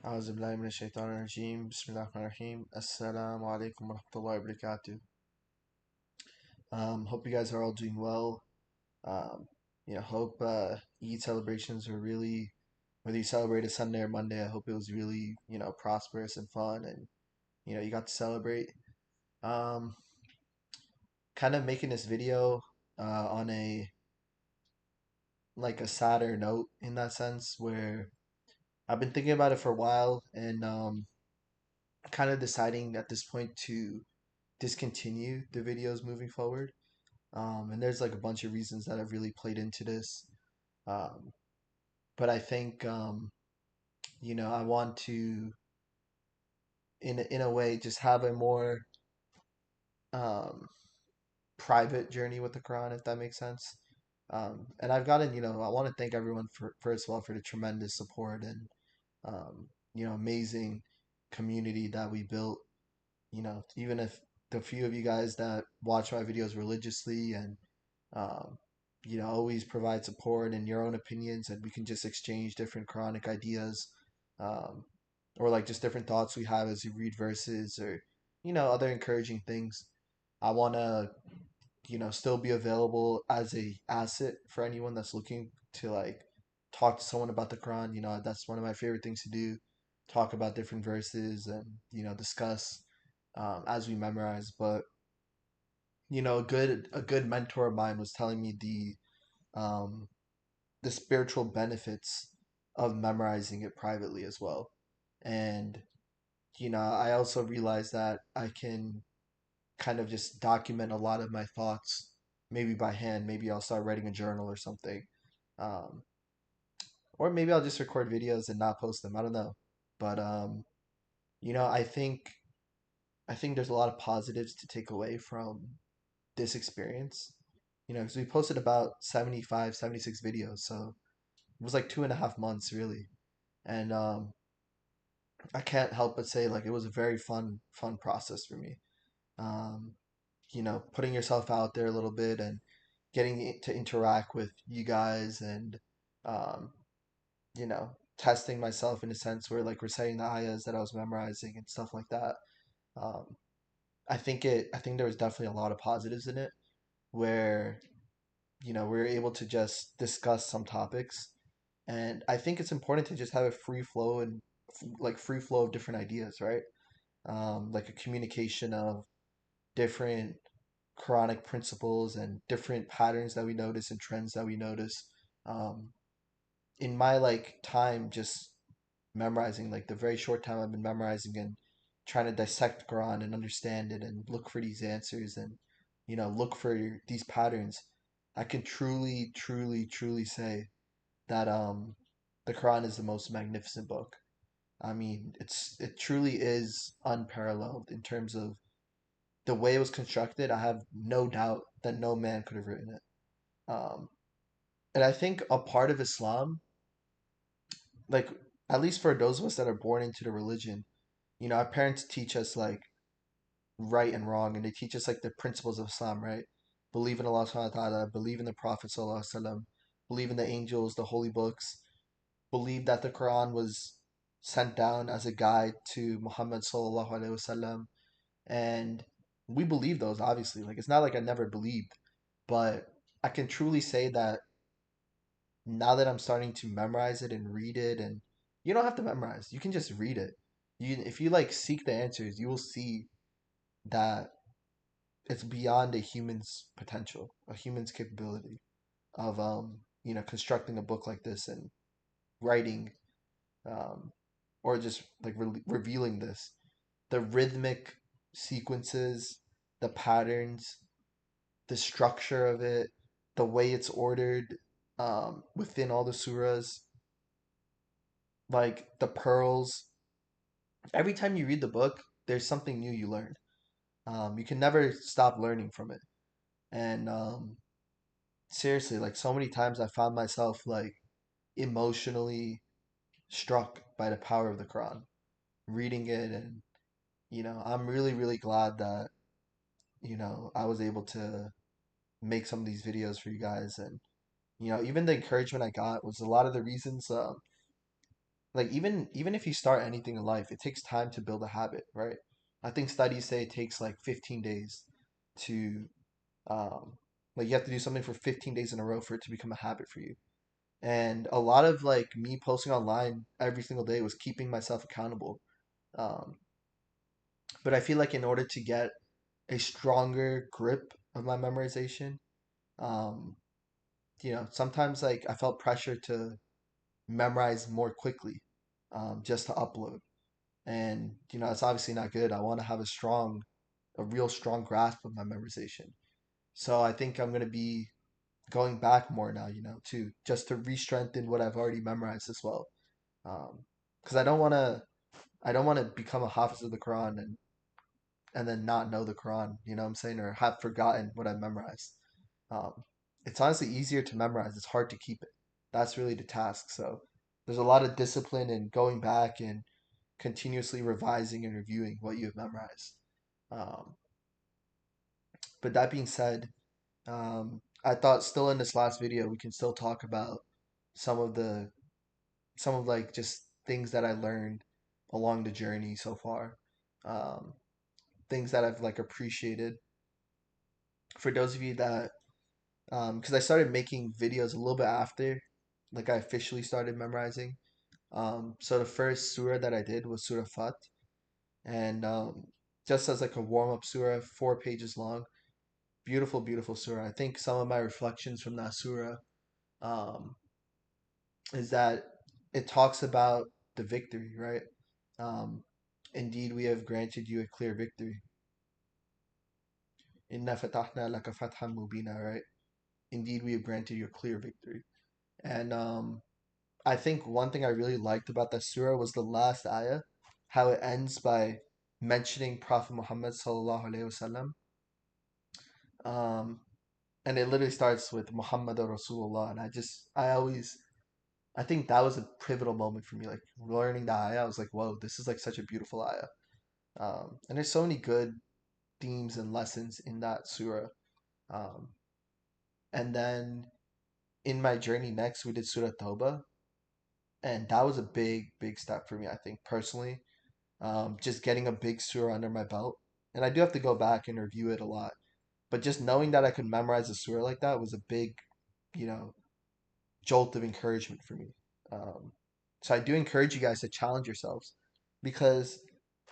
أعوذ بالله من الشيطان الرجيم بسم الله الرحمن الرحيم Assalamu alaikum wa rahmatullahi wa barakatuh. Hope you guys are all doing well. Um, hope Eid celebrations were really, whether you celebrated Sunday or Monday, I hope it was really, prosperous and fun and, you got to celebrate. Um, Kind of making this video on a sadder note in that sense where I've been thinking about it for a while and kind of deciding at this point to discontinue the videos moving forward. And there's like a bunch of reasons that have really played into this. Um, but I think I want to in a way just have a more um, private journey with the Quran, if that makes sense. And I've gotten, I want to thank everyone for first of all for the tremendous support and amazing community that we built. Even if the few of you guys that watch my videos religiously and um, always provide support and your own opinions, and we can just exchange different Quranic ideas, um, or like just different thoughts we have as we read verses, or other encouraging things. I want to, still be available as a asset for anyone that's looking to like talk to someone about the Quran. That's one of my favorite things to do. Talk about different verses and discuss as we memorize. But a good mentor of mine was telling me um, the spiritual benefits of memorizing it privately as well. And I also realized that I can kind of just document a lot of my thoughts, maybe by hand. Maybe I'll start writing a journal or something, um, or maybe I'll just record videos and not post them. I don't know, but I think there's a lot of positives to take away from this experience. Because we posted about 75, 76 videos, so it was like 2.5 months really. And I can't help but say like it was a very fun process for me. Um, Putting yourself out there a little bit and getting to interact with you guys and um, testing myself in a sense where like reciting the ayahs that I was memorizing and stuff like that. Um, I think there was definitely a lot of positives in it where we were able to just discuss some topics, and I think it's important to just have a free flow and like free flow of different ideas, right? Like a communication of different Quranic principles and different patterns that we notice and trends that we notice. Um, in my like time just memorizing, like the very short time I've been memorizing and trying to dissect Quran and understand it and look for these answers and look for these patterns, I can truly, truly, truly say that the Quran is the most magnificent book. I mean, it truly is unparalleled in terms of the way it was constructed. I have no doubt that no man could have written it. Um, and I think a part of Islam, like at least for those of us that are born into the religion, our parents teach us like right and wrong, and they teach us like the principles of Islam, right? Believe in Allah subhanahu wa ta'ala, believe in the Prophet sallallahu alaihi wasallam, believe in the angels, the holy books, believe that the Quran was sent down as a guide to Muhammad sallallahu alaihi wasallam, and we believe those obviously. Like it's not like I never believed, but I can truly say that now that I'm starting to memorize it and read it, and you don't have to memorize, you can just read it. If you like seek the answers, you will see that it's beyond a human's potential, a human's capability of constructing a book like this and writing um or just like revealing this. The rhythmic sequences, the patterns, the structure of it, the way it's ordered within all the surahs, like the pearls. Every time you read the book, there's something new you learn. You can never stop learning from it. And seriously, like so many times I found myself like emotionally struck by the power of the Quran, reading it. And, I'm really, really glad that, I was able to make some of these videos for you guys. And, even the encouragement I got was a lot of the reasons. like even if you start anything in life, it takes time to build a habit, right? I think studies say it takes like 15 days to um like you have to do something for 15 days in a row for it to become a habit for you. And a lot of like me posting online every single day was keeping myself accountable. Um, but I feel like in order to get a stronger grip of my memorization, um, sometimes like I felt pressure to memorize more quickly, just to upload. And it's obviously not good. I want to have a real strong grasp of my memorization. So I think I'm gonna be going back more now, to just to re-strengthen what I've already memorized as well. Because I don't want to become a hafiz of the Quran and then not know the Quran, you know what I'm saying, or have forgotten what I memorized. Um, it's honestly easier to memorize. It's hard to keep it. That's really the task. So there's a lot of discipline in going back and continuously revising and reviewing what you have memorized. Um, but that being said, I thought still in this last video we can still talk about some of the some of like just things that I learned along the journey so far. Um, Things that I've like appreciated. For those of you that because I started making videos a little bit after like I officially started memorizing. So the first surah that I did was Surah Fat, and just as like a warm-up surah, 4 pages long. Beautiful, beautiful surah. I think some of my reflections from that surah um, is that it talks about the victory, right? Um, Indeed, we have granted you a clear victory. Inna fatahna laka fathan mubina, right? Indeed, we have granted you a clear victory. And I think one thing I really liked about that surah was the last ayah, how it ends by mentioning Prophet Muhammad sallallahu alaihi wasallam. Um, and it literally starts with Muhammad Rasulullah, and I think that was a pivotal moment for me. Like learning the ayah, I was like, whoa, this is like such a beautiful ayah. And there's so many good themes and lessons in that surah. Um, and then in my journey next, we did Surah Tawbah, and that was a big, big step for me. I think personally, just getting a big surah under my belt, and I do have to go back and review it a lot. But just knowing that I could memorize a surah like that was a big, you know, jolt of encouragement for me. Um, so I do encourage you guys to challenge yourselves because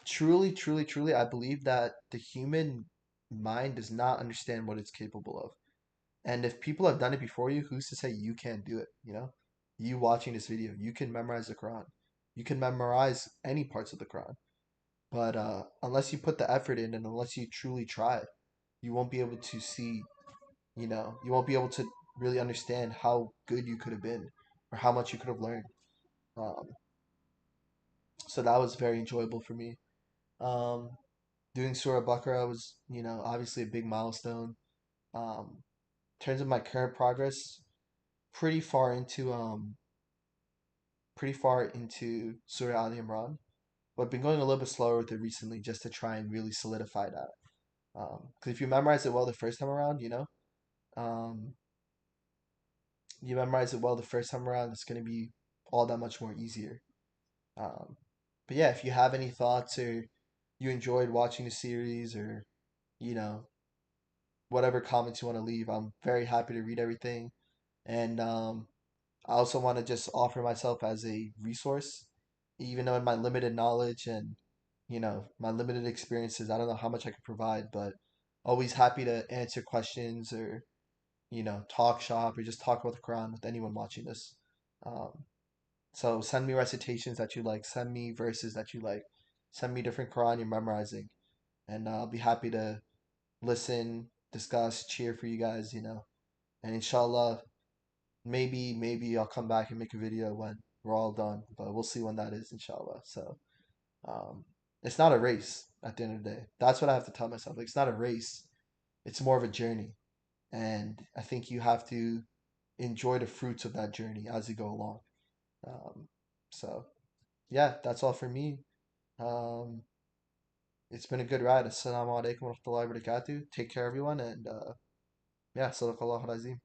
truly, truly, truly, I believe that the human mind does not understand what it's capable of. And if people have done it before you, who's to say you can't do it? You watching this video, you can memorize the Quran. You can memorize any parts of the Quran. But unless you put the effort in and unless you truly try, you won't be able to see, you won't be able to really understand how good you could have been or how much you could have learned. Um, so that was very enjoyable for me. Um, Doing Surah Baqarah was, obviously a big milestone. In terms of my current progress, pretty far into Surah Al Imran, but I've been going a little bit slower with it recently just to try and really solidify that. Because if you memorize it well the first time around, um, you memorize it well the first time around, it's going to be all that much more easier. Um, but yeah, if you have any thoughts or you enjoyed watching the series or, you know, whatever comments you want to leave, I'm very happy to read everything. And I also want to just offer myself as a resource, even though in my limited knowledge and, my limited experiences, I don't know how much I could provide, but always happy to answer questions or, talk shop or just talk about the Quran with anyone watching this. Um, so send me recitations that you like, send me verses that you like, send me different Quran you're memorizing, and I'll be happy to listen, discuss, cheer for you guys, And inshallah, maybe I'll come back and make a video when we're all done, but we'll see when that is, inshallah. So, um, it's not a race at the end of the day. That's what I have to tell myself. Like, it's not a race. It's more of a journey. And I think you have to enjoy the fruits of that journey as you go along. Um, so yeah, that's all for me. Um, it's been a good ride. Assalamu alaikum wa rahmatullahi wa barakatuh. Take care, everyone, and yeah, sadaqallahu azim.